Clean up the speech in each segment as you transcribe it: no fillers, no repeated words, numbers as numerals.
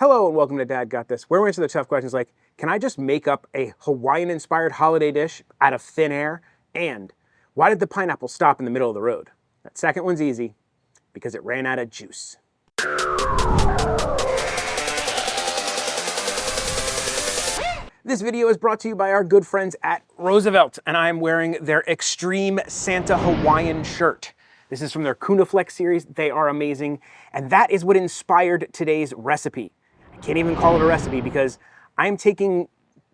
Hello and welcome to Dad Got This, where we answer the tough questions like, can I just make up a Hawaiian-inspired holiday dish out of thin air? And why did the pineapple stop in the middle of the road? That second one's easy, because it ran out of juice. This video is brought to you by our good friends at Roosevelt, and I am wearing their Extreme Santa Hawaiian shirt. This is from their KunaFlex series. They are amazing, and that is what inspired today's recipe. I can't even call it a recipe because I'm taking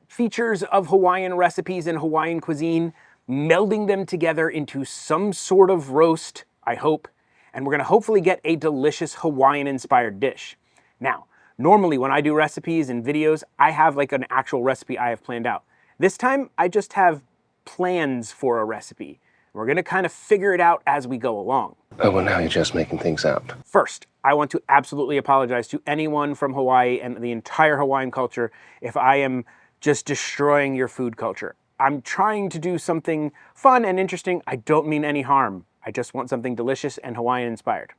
features of Hawaiian recipes and Hawaiian cuisine, melding them together into some sort of roast, I hope, and we're gonna hopefully get a delicious Hawaiian-inspired dish. Now, normally when I do recipes and videos, I have like an actual recipe I have planned out. This time, I just have plans for a recipe. We're gonna kind of figure it out as we go along. Oh, well, now you're just making things up. First, I want to absolutely apologize to anyone from Hawaii and the entire Hawaiian culture if I am just destroying your food culture. I'm trying to do something fun and interesting. I don't mean any harm. I just want something delicious and Hawaiian-inspired.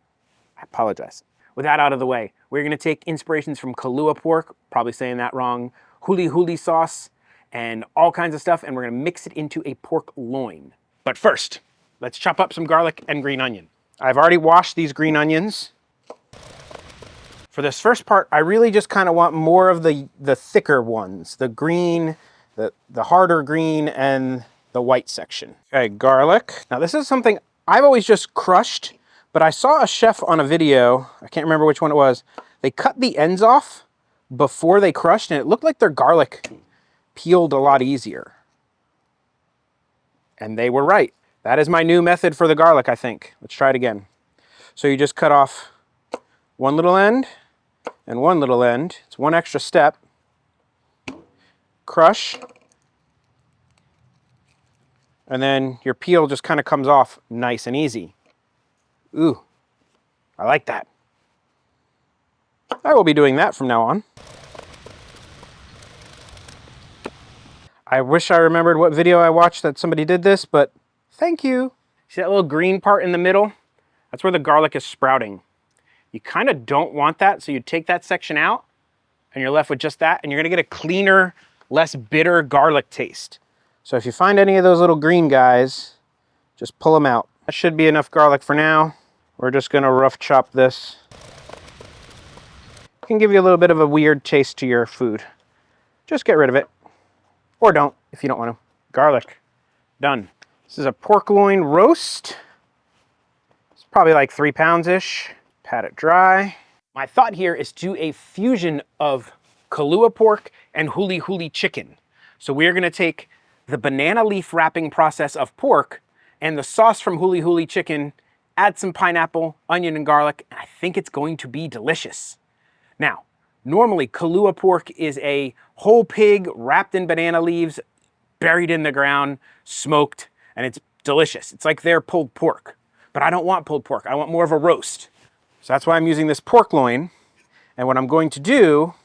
I apologize. With that out of the way, we're gonna take inspirations from Kahlua pork, probably saying that wrong, Huli Huli sauce, and all kinds of stuff, and we're gonna mix it into a pork loin. But first, let's chop up some garlic and green onion. I've already washed these green onions. For this first part, I really just kind of want more of the thicker ones, the green, the harder green, and the white section. Okay, garlic. Now this is something I've always just crushed, but I saw a chef on a video, I can't remember which one it was, they cut the ends off before they crushed, and it looked like their garlic peeled a lot easier. And they were right. That is my new method for the garlic, I think. Let's try it again. So you just cut off one little end and one little end. It's one extra step. Crush. And then your peel just kind of comes off nice and easy. Ooh, I like that. I will be doing that from now on. I wish I remembered what video I watched that somebody did this, but thank you. See that little green part in the middle? That's where the garlic is sprouting. You kind of don't want that, so you take that section out and you're left with just that, and you're gonna get a cleaner, less bitter garlic taste. So if you find any of those little green guys, just pull them out. That should be enough garlic for now. We're just gonna rough chop this. It can give you a little bit of a weird taste to your food. Just get rid of it. Or don't, if you don't want to. Garlic, done. This is a pork loin roast. It's probably like 3 pounds-ish. Pat it dry. My thought here is to do a fusion of Kahlua pork and Huli Huli chicken. So we're gonna take the banana leaf wrapping process of pork and the sauce from Huli Huli chicken, add some pineapple, onion, and garlic, and I think it's going to be delicious. Now, normally, Kahlua pork is a whole pig wrapped in banana leaves, buried in the ground, smoked, and it's delicious. It's like their pulled pork. But I don't want pulled pork. I want more of a roast. So that's why I'm using this pork loin. And what I'm going to do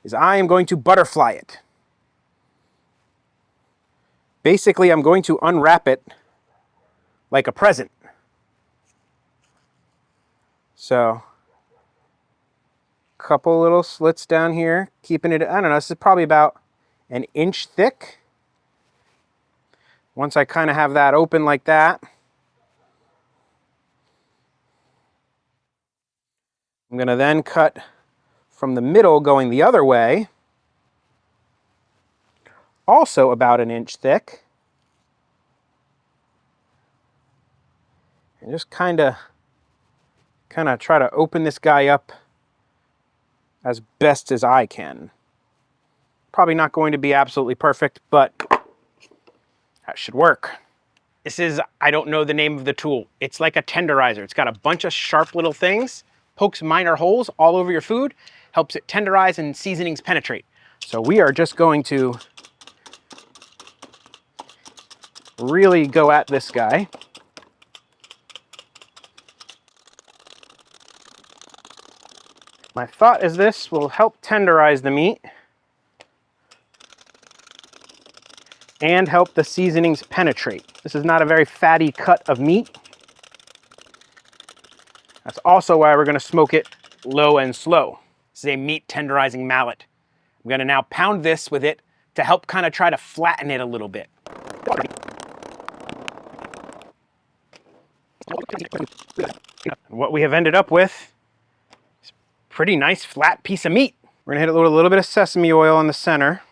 is I am going to butterfly it. Basically, I'm going to unwrap it like a present. So, couple little slits down here, keeping it, I don't know, this is probably about an inch thick. Once I kind of have that open like that, I'm gonna then cut from the middle going the other way, also about an inch thick. And just kind of try to open this guy up as best as I can. Probably not going to be absolutely perfect, but that should work. This is, I don't know the name of the tool. It's like a tenderizer. It's got a bunch of sharp little things, pokes minor holes all over your food, helps it tenderize and seasonings penetrate. So we are just going to really go at this guy. My thought is this will help tenderize the meat and help the seasonings penetrate. This is not a very fatty cut of meat. That's also why we're gonna smoke it low and slow. This is a meat tenderizing mallet. I'm gonna now pound this with it to help kind of try to flatten it a little bit. What we have ended up with is a pretty nice flat piece of meat. We're gonna hit it with a little bit of sesame oil in the center.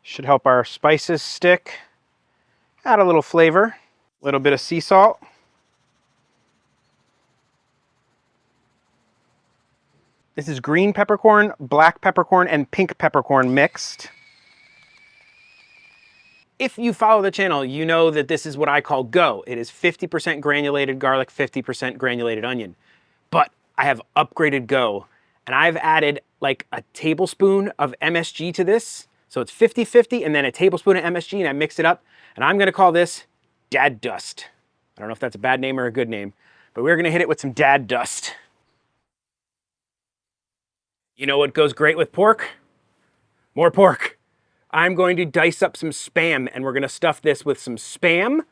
Should help our spices stick. Add a little flavor. A little bit of sea salt. This is green peppercorn, black peppercorn, and pink peppercorn mixed. If you follow the channel, you know that this is what I call go. It is 50% granulated garlic, 50% granulated onion. But I have upgraded go, and I've added like a tablespoon of MSG to this. So it's 50-50 and then a tablespoon of MSG, and I mix it up. And I'm gonna call this Dad Dust. I don't know if that's a bad name or a good name, but we're gonna hit it with some Dad Dust. You know what goes great with pork? More pork. I'm going to dice up some Spam, and we're gonna stuff this with some Spam,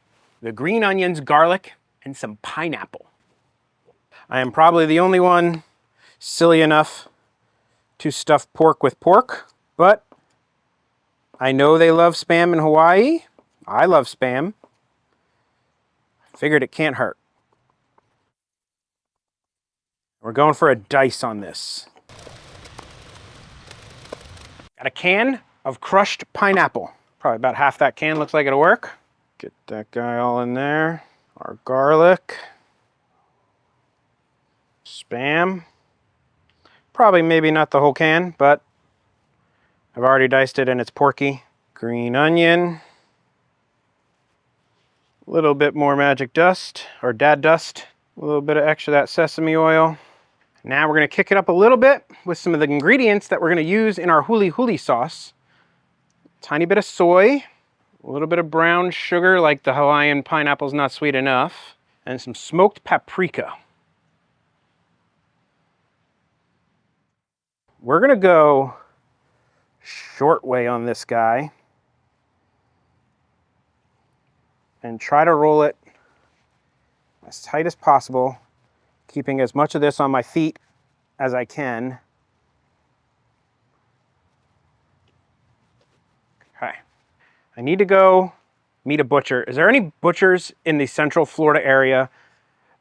the green onions, garlic, and some pineapple. I am probably the only one silly enough to stuff pork with pork, but I know they love Spam in Hawaii. I love Spam. Figured it can't hurt. We're going for a dice on this. Got a can of crushed pineapple. Probably about half that can looks like it'll work. Get that guy all in there. Our garlic. Spam. Probably maybe not the whole can, but I've already diced it and it's porky. Green onion. A little bit more magic dust, or Dad Dust. A little bit of extra of that sesame oil. Now we're gonna kick it up a little bit with some of the ingredients that we're gonna use in our Huli Huli sauce. Tiny bit of soy, a little bit of brown sugar, like the Hawaiian pineapple's not sweet enough, and some smoked paprika. We're gonna go short way on this guy and try to roll it as tight as possible, keeping as much of this on my feet as I can. Okay, I need to go meet a butcher. Is there any butchers in the Central Florida area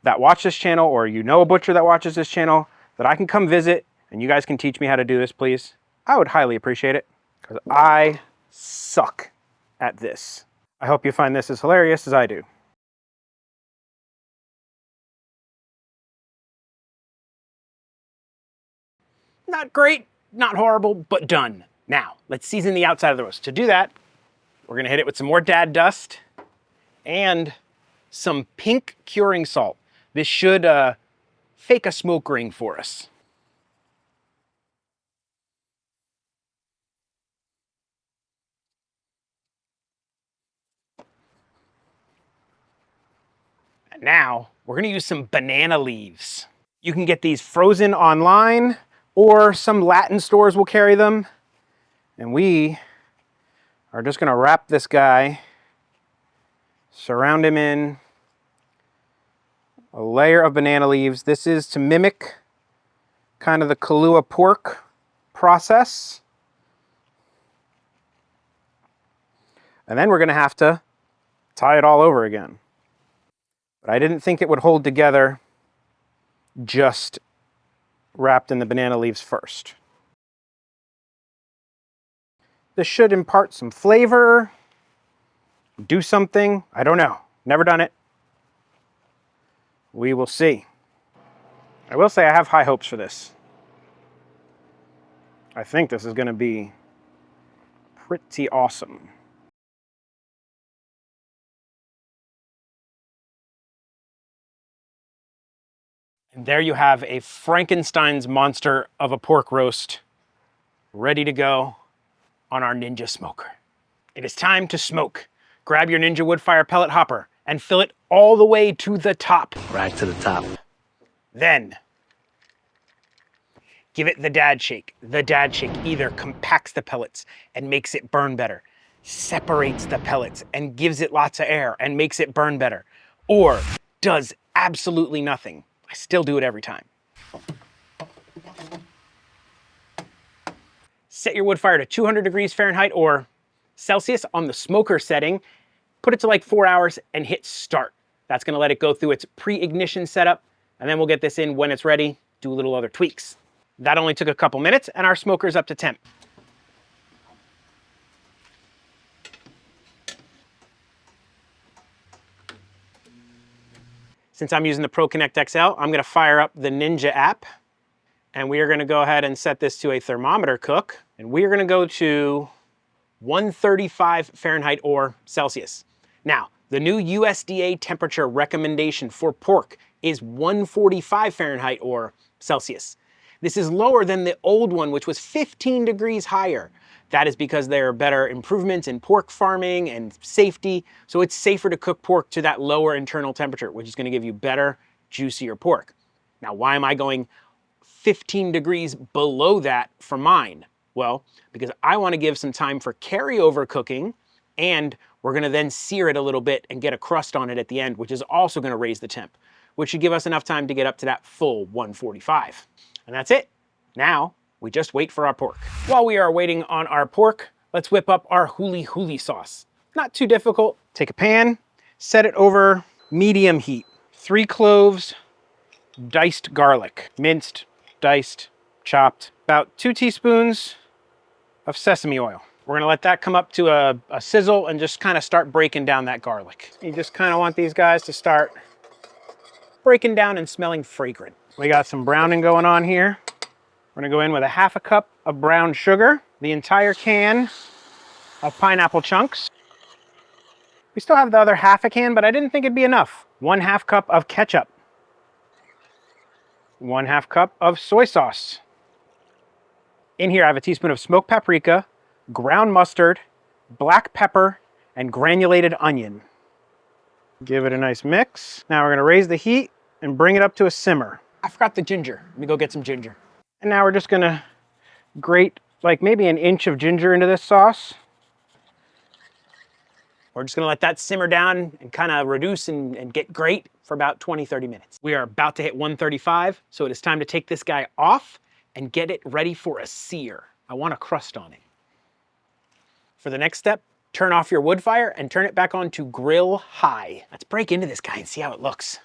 that watch this channel, or you know a butcher that watches this channel, that I can come visit and you guys can teach me how to do this, please? I would highly appreciate it, because I suck at this. I hope you find this as hilarious as I do. Not great, not horrible, but done. Now, let's season the outside of the roast. To do that, we're gonna hit it with some more Dad Dust and some pink curing salt. This should fake a smoke ring for us. And now, we're gonna use some banana leaves. You can get these frozen online, or some Latin stores will carry them. And we are just gonna wrap this guy, surround him in a layer of banana leaves. This is to mimic kind of the Kahlua pork process. And then we're gonna have to tie it all over again. But I didn't think it would hold together just wrapped in the banana leaves first. This should impart some flavor, do something. I don't know, never done it. We will see. I will say I have high hopes for this. I think this is gonna be pretty awesome. And there you have a Frankenstein's monster of a pork roast ready to go on our Ninja smoker. It is time to smoke. Grab your Ninja Woodfire pellet hopper and fill it all the way to the top. Right to the top. Then, give it the dad shake. The dad shake either compacts the pellets and makes it burn better, separates the pellets and gives it lots of air and makes it burn better, or does absolutely nothing. I still do it every time. Set your wood fire to 200 degrees Fahrenheit or Celsius on the smoker setting. Put it to like 4 hours and hit start. That's gonna let it go through its pre-ignition setup, and then we'll get this in when it's ready, do a little other tweaks. That only took a couple minutes, and our smoker's up to temp. Since I'm using the ProConnect XL, I'm gonna fire up the Ninja app, and we are gonna go ahead and set this to a thermometer cook, and we are gonna go to 135 Fahrenheit or Celsius. Now, the new USDA temperature recommendation for pork is 145 Fahrenheit or Celsius. This is lower than the old one, which was 15 degrees higher. That is because there are better improvements in pork farming and safety, so it's safer to cook pork to that lower internal temperature, which is gonna give you better, juicier pork. Now, why am I going 15 degrees below that for mine? Well, because I wanna give some time for carryover cooking, and we're gonna then sear it a little bit and get a crust on it at the end, which is also gonna raise the temp, which should give us enough time to get up to that full 145. And that's it. Now, we just wait for our pork. While we are waiting on our pork, let's whip up our Huli Huli sauce. Not too difficult. Take a pan, set it over medium heat. 3 cloves, diced garlic, minced, diced, chopped. About 2 teaspoons of sesame oil. We're gonna let that come up to a sizzle and just kind of start breaking down that garlic. You just kind of want these guys to start breaking down and smelling fragrant. We got some browning going on here. We're gonna go in with a 1/2 cup of brown sugar, the entire can of pineapple chunks. We still have the other 1/2 can, but I didn't think it'd be enough. 1/2 cup of ketchup. 1/2 cup of soy sauce. In here, I have a teaspoon of smoked paprika, ground mustard, black pepper, and granulated onion. Give it a nice mix. Now we're gonna raise the heat and bring it up to a simmer. I forgot the ginger. Let me go get some ginger. And now we're just gonna grate like maybe an inch of ginger into this sauce. We're just gonna let that simmer down and kind of reduce and get grate for about 20-30 minutes. We are about to hit 135, so it is time to take this guy off and get it ready for a sear. I want a crust on it. For the next step, turn off your wood fire and turn it back on to grill high. Let's break into this guy and see how it looks.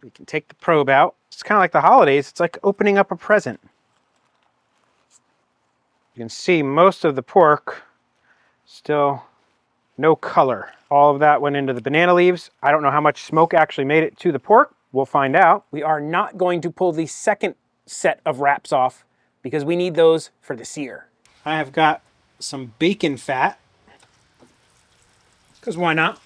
We can take the probe out. It's kind of like the holidays. It's like opening up a present. You can see most of the pork, still no color. All of that went into the banana leaves. I don't know how much smoke actually made it to the pork. We'll find out. We are not going to pull the second set of wraps off because we need those for the sear. I have got some bacon fat, because why not?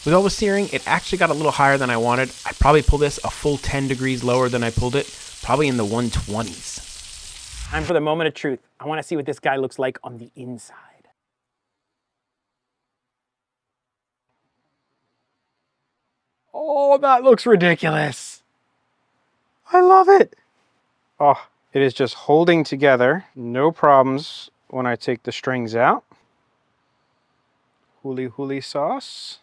With all the searing, it actually got a little higher than I wanted. I probably pulled this a full 10 degrees lower than I pulled it, probably in the 120s. Time for the moment of truth. I want to see what this guy looks like on the inside. Oh, that looks ridiculous. I love it. Oh, it is just holding together. No problems when I take the strings out. Huli Huli sauce.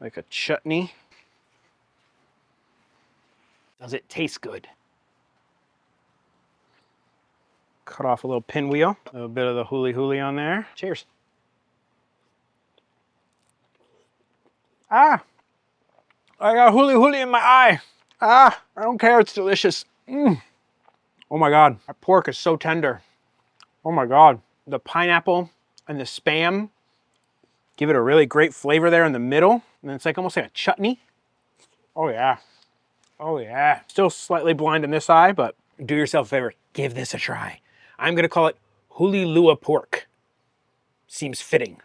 Like a chutney. Does it taste good? Cut off a little pinwheel. A little bit of the Huli Huli on there. Cheers. Ah! I got Huli Huli in my eye. Ah! I don't care, it's delicious. Oh my God, our pork is so tender. Oh my God. The pineapple and the Spam give it a really great flavor there in the middle. And it's like almost like a chutney. Oh yeah. Oh yeah. Still slightly blind in this eye, but do yourself a favor. Give this a try. I'm gonna call it Huli Lua Pork. Seems fitting.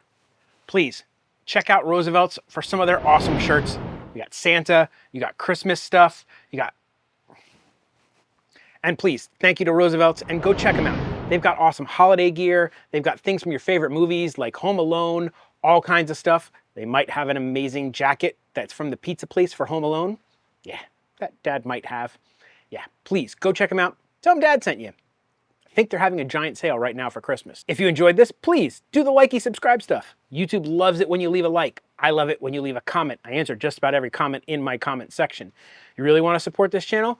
Please check out Roosevelt's for some of their awesome shirts. You got Santa, you got Christmas stuff, you got... And please, thank you to Roosevelt's, and go check them out. They've got awesome holiday gear. They've got things from your favorite movies like Home Alone, all kinds of stuff. They might have an amazing jacket that's from the pizza place for Home Alone. Yeah, that Dad might have. Yeah, please go check them out. Tell them Dad sent you. I think they're having a giant sale right now for Christmas. If you enjoyed this, please do the likey subscribe stuff. YouTube loves it when you leave a like. I love it when you leave a comment. I answer just about every comment in my comment section. You really want to support this channel?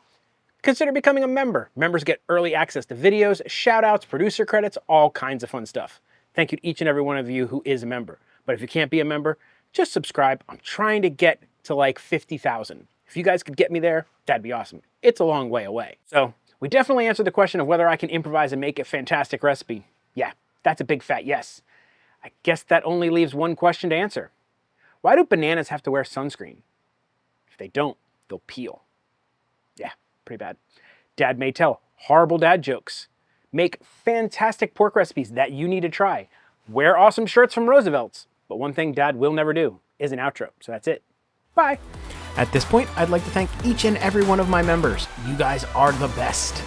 Consider becoming a member. Members get early access to videos, shout outs, producer credits, all kinds of fun stuff. Thank you to each and every one of you who is a member. But if you can't be a member, just subscribe. I'm trying to get to like 50,000. If you guys could get me there, that'd be awesome. It's a long way away. So we definitely answered the question of whether I can improvise and make a fantastic recipe. Yeah, that's a big fat yes. I guess that only leaves one question to answer. Why do bananas have to wear sunscreen? If they don't, they'll peel. Yeah, pretty bad. Dad may tell horrible dad jokes. Make fantastic pork recipes that you need to try. Wear awesome shirts from Roosevelt's. But one thing Dad will never do is an outro. So that's it. Bye. At this point, I'd like to thank each and every one of my members. You guys are the best.